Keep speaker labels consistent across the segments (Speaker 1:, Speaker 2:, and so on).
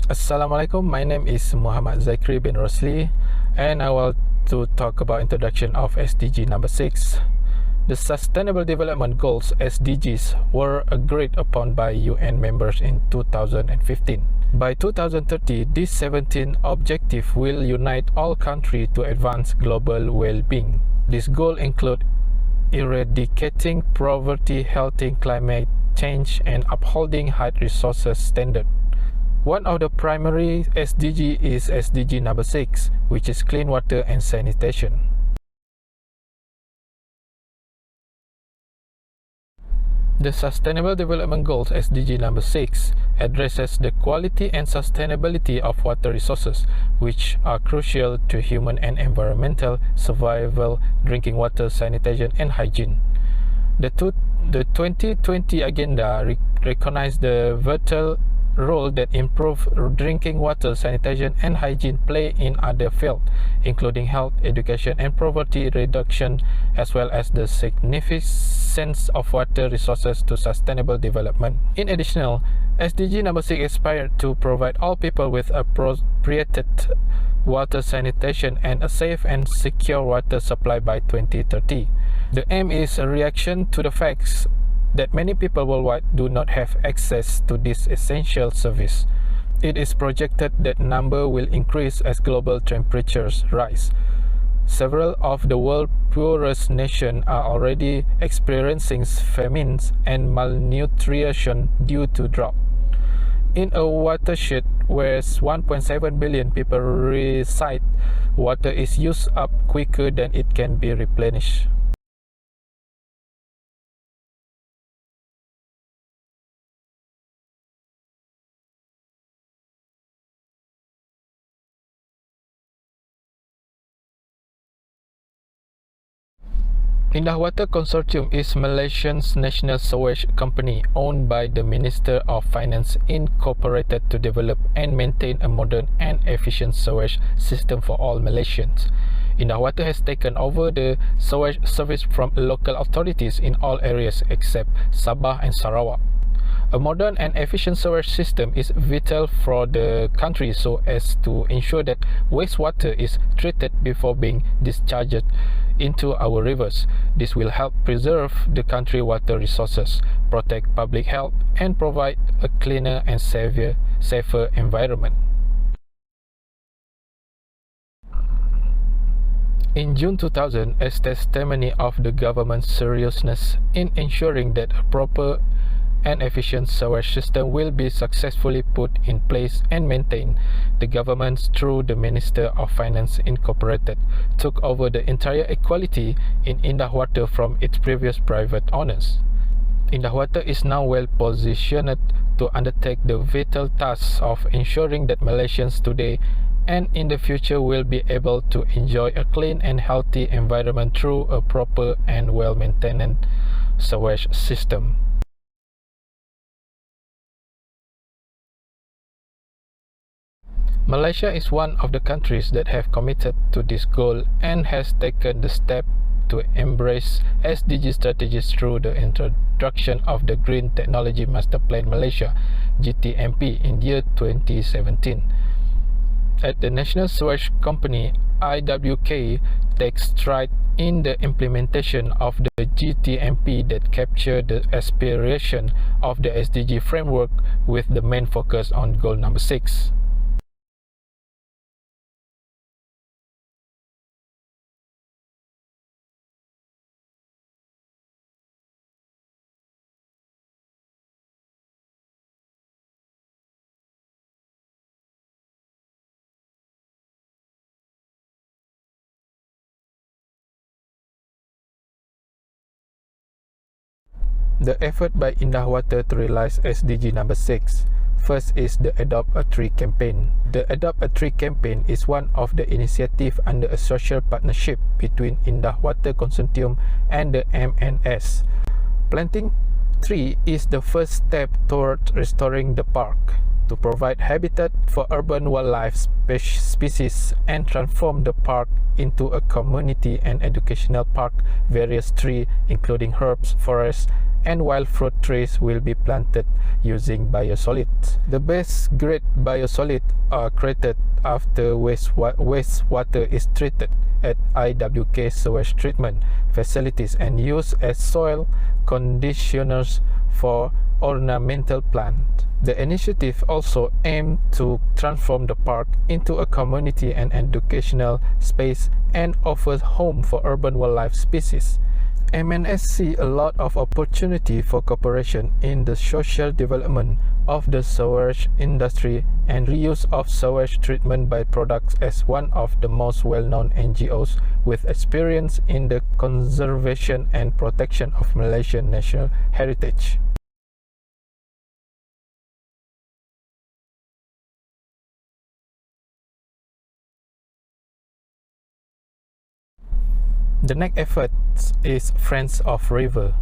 Speaker 1: Assalamualaikum, my name is Muhammad Zakri bin Rosli and I want to talk about introduction of SDG number 6. The Sustainable Development Goals SDGs were agreed upon by UN members in 2015. By 2030, these 17 objectives will unite all countries to advance global well-being. This goal includes eradicating poverty, halting climate change, and upholding high resources standards. One of the primary SDG is SDG number 6, which is clean water and sanitation. The Sustainable Development Goals SDG number 6 addresses the quality and sustainability of water resources, which are crucial to human and environmental survival, drinking water, sanitation, and hygiene. The 2020 agenda recognizes the vital role that improved drinking water, sanitation, and hygiene play in other fields, including health, education, and poverty reduction, as well as the significance of water resources to sustainable development. In addition, SDG number 6 aspired to provide all people with appropriate water, sanitation, and a safe and secure water supply by 2030. The aim is a reaction to the facts that many people worldwide do not have access to this essential service. It is projected that number will increase as global temperatures rise. Several of the world's poorest nations are already experiencing famines and malnutrition due to drought. In a watershed where 1.7 billion people reside, water is used up quicker than it can be replenished. Indah Water Consortium is Malaysia's national sewage company owned by the Minister of Finance, incorporated to develop and maintain a modern and efficient sewage system for all Malaysians. Indah Water has taken over the sewage service from local authorities in all areas except Sabah and Sarawak. A modern and efficient sewage system is vital for the country so as to ensure that wastewater is treated before being discharged into our rivers. This will help preserve the country's water resources, protect public health, and provide a cleaner and safer environment. In June 2000, as testimony of the government's seriousness in ensuring that a proper and efficient sewage system will be successfully put in place and maintained, the government, through the Minister of Finance Incorporated, took over the entire equality in Indah Water from its previous private owners. Indah Water is now well positioned to undertake the vital task of ensuring that Malaysians today and in the future will be able to enjoy a clean and healthy environment through a proper and well-maintained sewage system. Malaysia is one of the countries that have committed to this goal and has taken the step to embrace SDG strategies through the introduction of the Green Technology Master Plan Malaysia (GTMP) in year 2017. At the National Sewage Company, IWK takes stride in the implementation of the GTMP that capture the aspiration of the SDG framework with the main focus on goal number 6. The effort by Indah Water to realize SDG number 6. First is the Adopt a Tree campaign. The Adopt a Tree campaign is one of the initiatives under a social partnership between Indah Water Consortium and the MNS. Planting tree is the first step toward restoring the park, to provide habitat for urban wildlife species and transform the park into a community and educational park. Various trees, including herbs, forests, and wild fruit trees will be planted using biosolids. The best grade biosolids are created after wastewater is treated at IWK sewage treatment facilities and used as soil conditioners for ornamental plants. The initiative also aimed to transform the park into a community and educational space and offers home for urban wildlife species. MNS see a lot of opportunity for cooperation in the social development of the sewage industry and reuse of sewage treatment byproducts as one of the most well-known NGOs with experience in the conservation and protection of Malaysian national heritage. The next effort is Friends of River.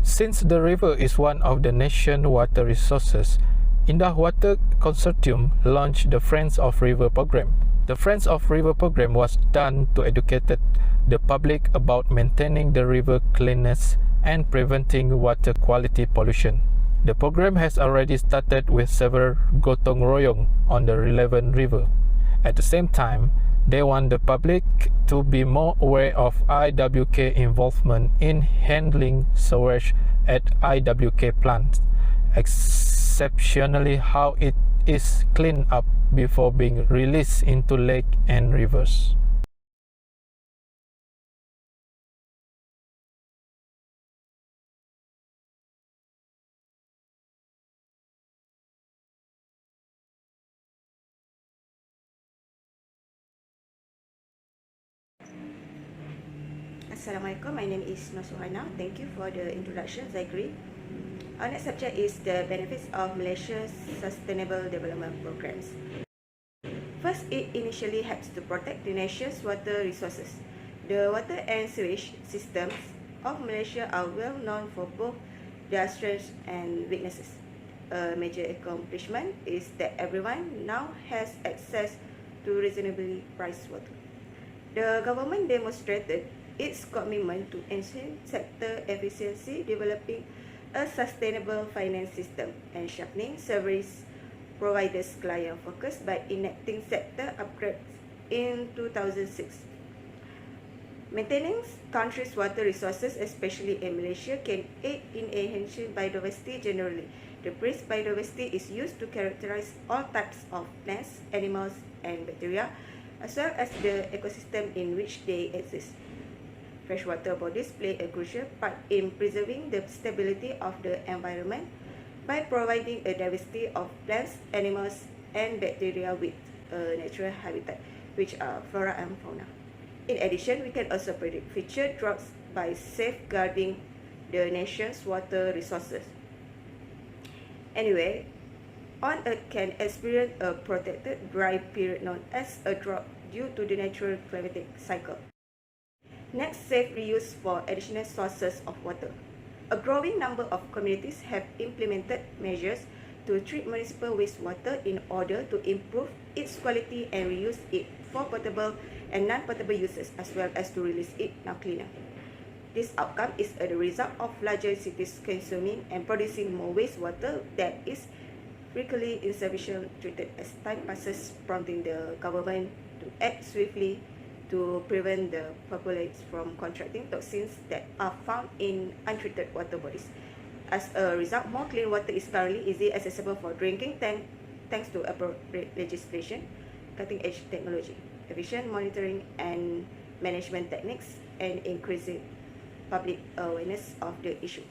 Speaker 1: Since the river is one of the nation's water resources, Indah Water Consortium launched the Friends of River program. The Friends of River program was done to educate the public about maintaining the river cleanness and preventing water quality pollution. The program has already started with several gotong royong on the relevant river. At the same time, they want the public to be more aware of IWK involvement in handling sewage at IWK plants, exceptionally how it is cleaned up before being released into lake and rivers.
Speaker 2: Assalamualaikum, my name is No.6. Thank you for the introduction, Zagri. Our next subject is the benefits of Malaysia's Sustainable Development Programs. First, it initially helps to protect the nation's water resources. The water and sewage systems of Malaysia are well known for both their strengths and weaknesses. A major accomplishment is that everyone now has access to reasonably priced water. The government demonstrated its commitment to enhance sector efficiency, developing a sustainable finance system and sharpening service providers' client focus by enacting sector upgrades in 2006. Maintaining country's water resources, especially in Malaysia, can aid in enhancing biodiversity generally. The phrase biodiversity is used to characterize all types of plants, animals, and bacteria, as well as the ecosystem in which they exist. Freshwater bodies play a crucial part in preserving the stability of the environment by providing a diversity of plants, animals, and bacteria with a natural habitat, which are flora and fauna. In addition, we can also predict future droughts by safeguarding the nation's water resources. Anyway, on Earth can experience a protected dry period known as a drought due to the natural climatic cycle. Next, safe reuse for additional sources of water. A growing number of communities have implemented measures to treat municipal wastewater in order to improve its quality and reuse it for potable and non-potable uses, as well as to release it now cleaner. This outcome is a result of larger cities consuming and producing more wastewater that is frequently insufficiently treated as time passes, prompting the government to act swiftly to prevent the populace from contracting toxins that are found in untreated water bodies. As a result, more clean water is currently easily accessible for drinking thanks to appropriate legislation, cutting-edge technology, efficient monitoring and management techniques, and increasing public awareness of the issue.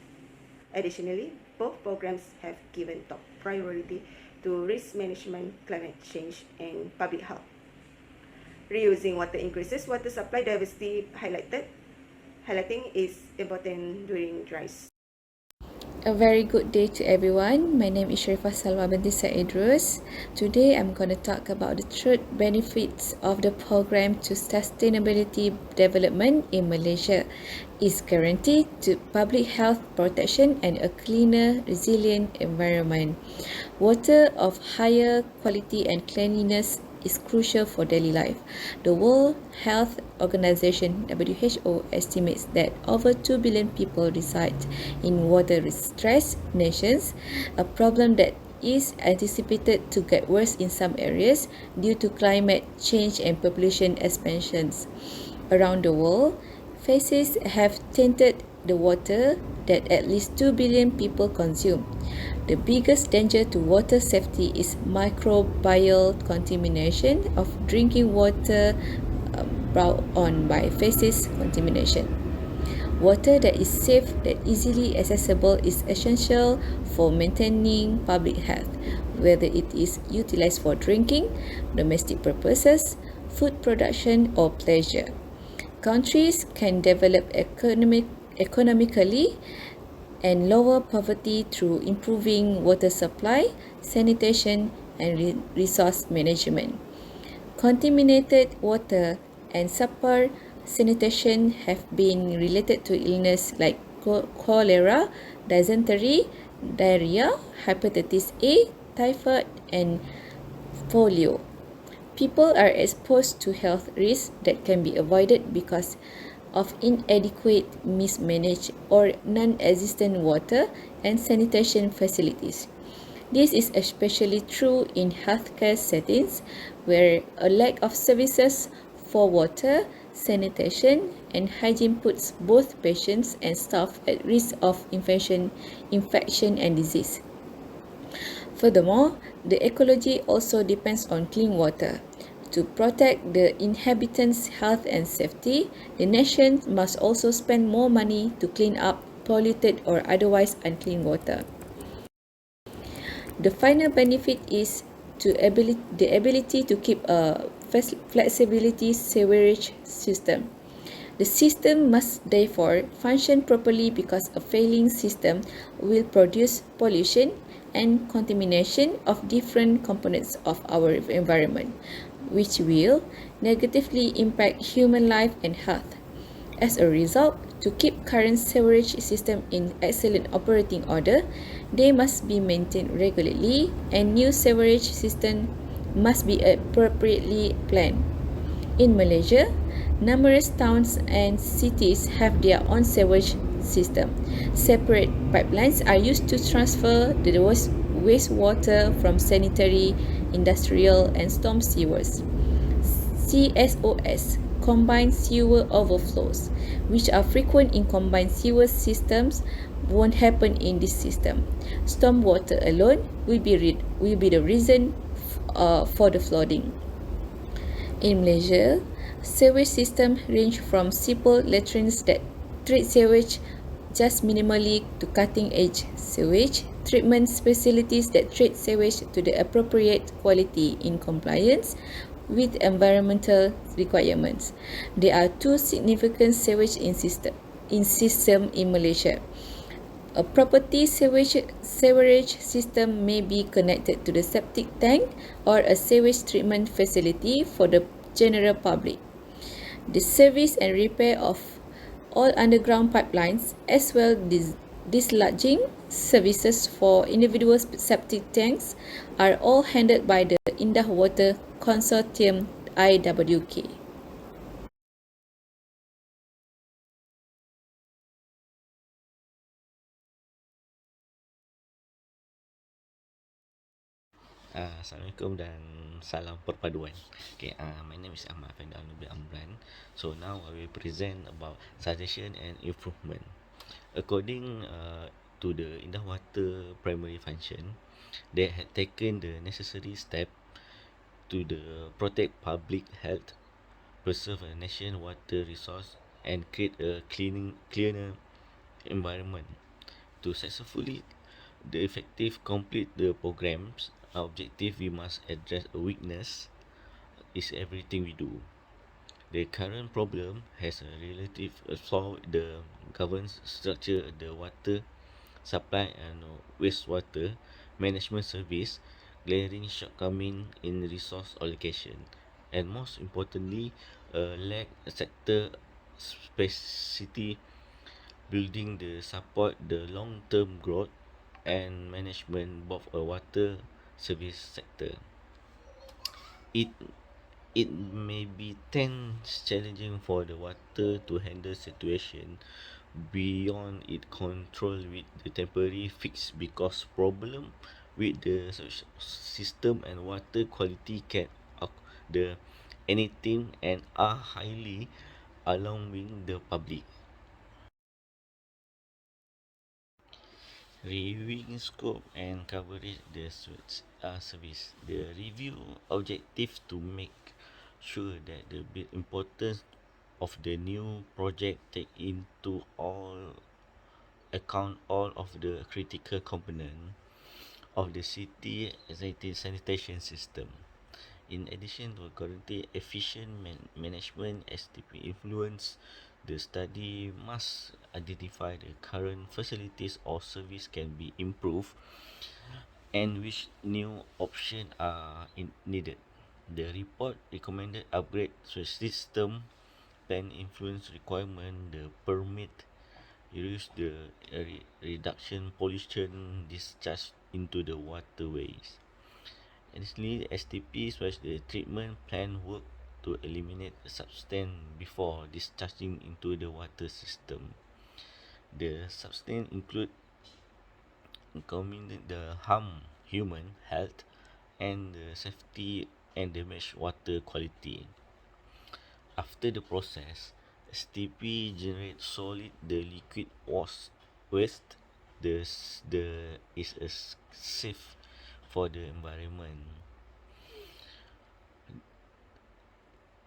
Speaker 2: Additionally, both programs have given top priority to risk management, climate change, and public health. Reusing water increases water supply diversity, highlighting is important during dries.
Speaker 3: A very good day to everyone. My name is Sharifah Salwa binti Idrus. Today I'm going to talk about the true benefits of the program to sustainability development in Malaysia. It's guaranteed to public health protection and a cleaner, resilient environment. Water of higher quality and cleanliness is crucial for daily life. The World Health Organization (WHO) estimates that over 2 billion people reside in water-stressed nations, a problem that is anticipated to get worse in some areas due to climate change and population expansions. Around the world, phases have tainted the water that at least 2 billion people consume. The biggest danger to water safety is microbial contamination of drinking water brought on by feces contamination. Water that is safe, that easily accessible is essential for maintaining public health, whether it is utilized for drinking, domestic purposes, food production, or pleasure. Countries can develop economically and lower poverty through improving water supply, sanitation, and resource management. Contaminated water and subpar sanitation have been related to illness like cholera, dysentery, diarrhea, hepatitis A, typhoid, and polio. People are exposed to health risks that can be avoided because of inadequate, mismanaged, or non-existent water and sanitation facilities. This is especially true in healthcare settings where a lack of services for water, sanitation, and hygiene puts both patients and staff at risk of infection and disease. Furthermore, the ecology also depends on clean water. To protect the inhabitants' health and safety, the nation must also spend more money to clean up polluted or otherwise unclean water. The final benefit is the ability to keep a flexibility sewerage system. The system must therefore function properly because a failing system will produce pollution and contamination of different components of our environment, which will negatively impact human life and health. As a result, to keep current sewerage system in excellent operating order, they must be maintained regularly and new sewerage system must be appropriately planned. In Malaysia, numerous towns and cities have their own sewage system. Separate pipelines are used to transfer the wastewater from sanitary, industrial, and storm sewers. CSOS, combined sewer overflows, which are frequent in combined sewer systems, won't happen in this system. Stormwater alone will be the reason for the flooding. In Malaysia, sewage systems range from simple latrines that treat sewage just minimally to cutting-edge sewage treatment facilities that treat sewage to the appropriate quality in compliance with environmental requirements. There are two significant sewage systems in Malaysia. A property sewerage system may be connected to the septic tank or a sewage treatment facility for the general public. The service and repair of all underground pipelines as well as dislodging services for individual septic tanks are all handled by the Indah Water Consortium IWK.
Speaker 4: Assalamualaikum dan salam perpaduan. Okay, my name is Ahmad Fendi Al-Nubi Amran. So now I will present about suggestion and improvement. According to the Indah Water Primary Function, they had taken the necessary step to protect public health, preserve a nation water resource, and create a cleaner environment. To successfully the effective complete the programs, our objective we must address a weakness is everything we do. The current problem has a relative flaw in the governance structure, the water supply and wastewater management service, glaring shortcoming in resource allocation, and most importantly, a lack sector specificity building the support the long-term growth and management of a water service sector. It it may be tense challenging for the water to handle situation beyond its control with the temporary fix because problem with the system and water quality can the anything and are highly alarming the public. Reviewing scope and coverage the service. The review objective to make sure that the importance of the new project take into all account all of the critical component of the city sanitation system. In addition to guarantee efficient management STP influence, the study must identify the current facilities or service can be improved and which new options are needed. The report recommended upgrade to system plan influence requirement, the permit reduce the reduction pollution discharge into the waterways. Additionally, the STP slash the treatment plan work to eliminate the substance before discharging into the water system. The substance include committing the harm human health and the safety and damage water quality. After the process, STP generates solid the liquid waste. The is a safe for the environment.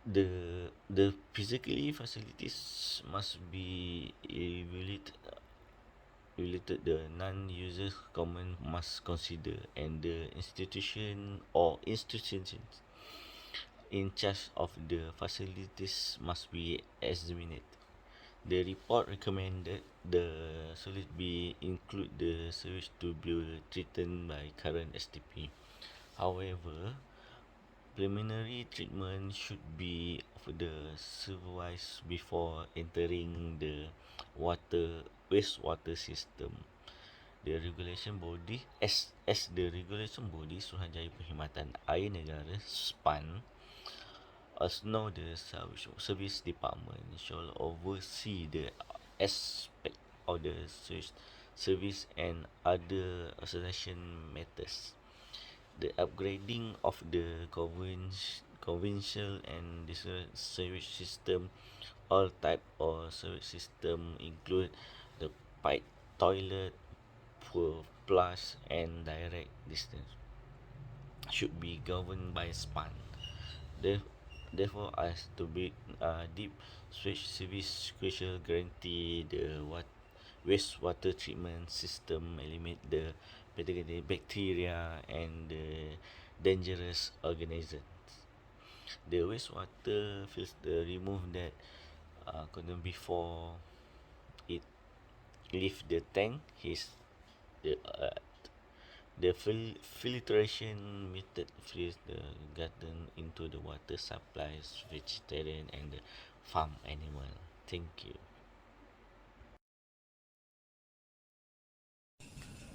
Speaker 4: The physically facilities must be evaluated the non-users common must consider and the institution or institutions in charge of the facilities must be examined. The report recommended the solid be include the sewage to be treated by current STP. However, preliminary treatment should be of the supervised before entering the wastewater system. The regulation body as the regulation body Suruhanjaya Perkhidmatan Air Negara SPAN, as now the service department shall oversee the aspect of the service and other association matters. The upgrading of the conventional and district sewage system, all type of sewage system include the pipe toilet, flush and direct distance should be governed by span. Therefore, as to be deep switch service crucial guarantee the wastewater treatment system eliminate the pathogenic bacteria and the dangerous organisms. The wastewater filter remove that before it leave the tank. The uh, the filtration method filters the garden into the water supplies vegetarian and the farm animal. Thank you.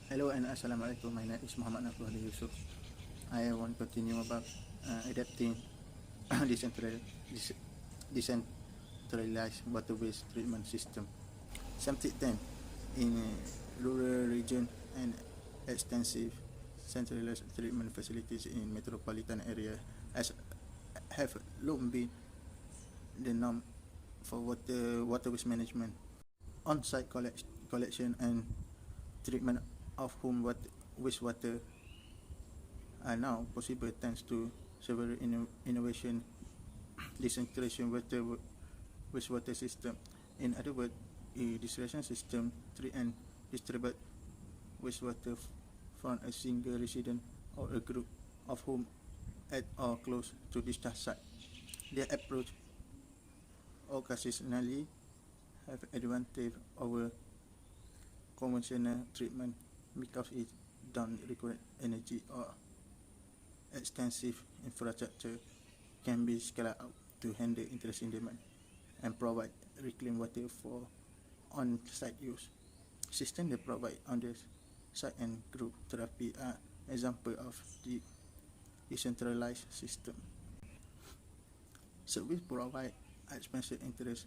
Speaker 5: Hello and Assalamualaikum. My name is Muhammad Nafruh Yusuf. I want to continue about adapting decentralized water waste treatment system. Something then in rural region and extensive centralized treatment facilities in metropolitan area has have long been the norm for water waste management. On-site collection and treatment of home wastewater are now possible thanks to several innovation decentralization wastewater system. In other words, a decentralization system treat and distribute wastewater from a single resident or a group of home at or close to discharge site. Their approach occasionally have advantage over conventional treatment because it don't require energy or extensive infrastructure, can be scaled up to handle increasing demand and provide reclaimed water for on-site use. Systems that provide on the site and group therapy are example of the decentralized system. Service provide expensive interest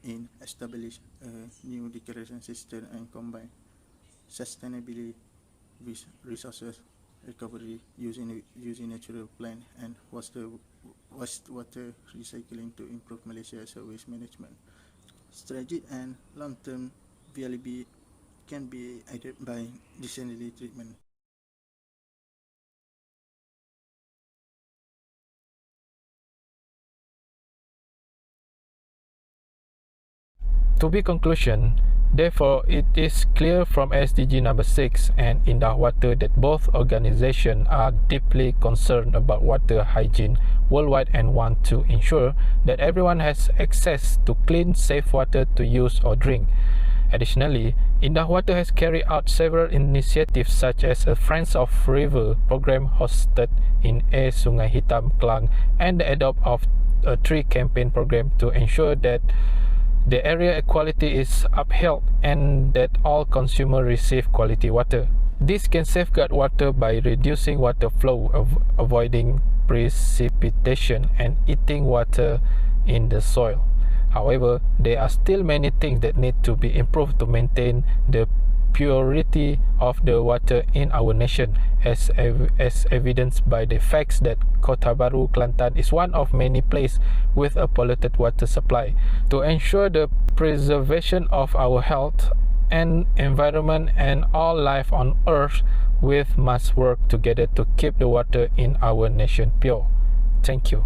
Speaker 5: in establish a new declaration system and combine sustainability with resources recovery using natural plant and wastewater recycling to improve Malaysia's waste management. Strategic and long-term viability can be aided by desalination treatment.
Speaker 1: To be conclusion, therefore, it is clear from SDG number 6 and Indah Water that both organizations are deeply concerned about water hygiene worldwide and want to ensure that everyone has access to clean, safe water to use or drink. Additionally, Indah Water has carried out several initiatives such as a Friends of River program hosted in Sungai Hitam, Klang, and the adopt of a tree campaign program to ensure that the area quality is upheld and that all consumers receive quality water. This can safeguard water by reducing water flow, avoiding precipitation and eating water in the soil. However, there are still many things that need to be improved to maintain the purity of the water in our nation, as evidenced by the facts that Kota Baru, Kelantan is one of many places with a polluted water supply. To ensure the preservation of our health and environment and all life on earth, we must work together to keep the water in our nation pure. Thank you.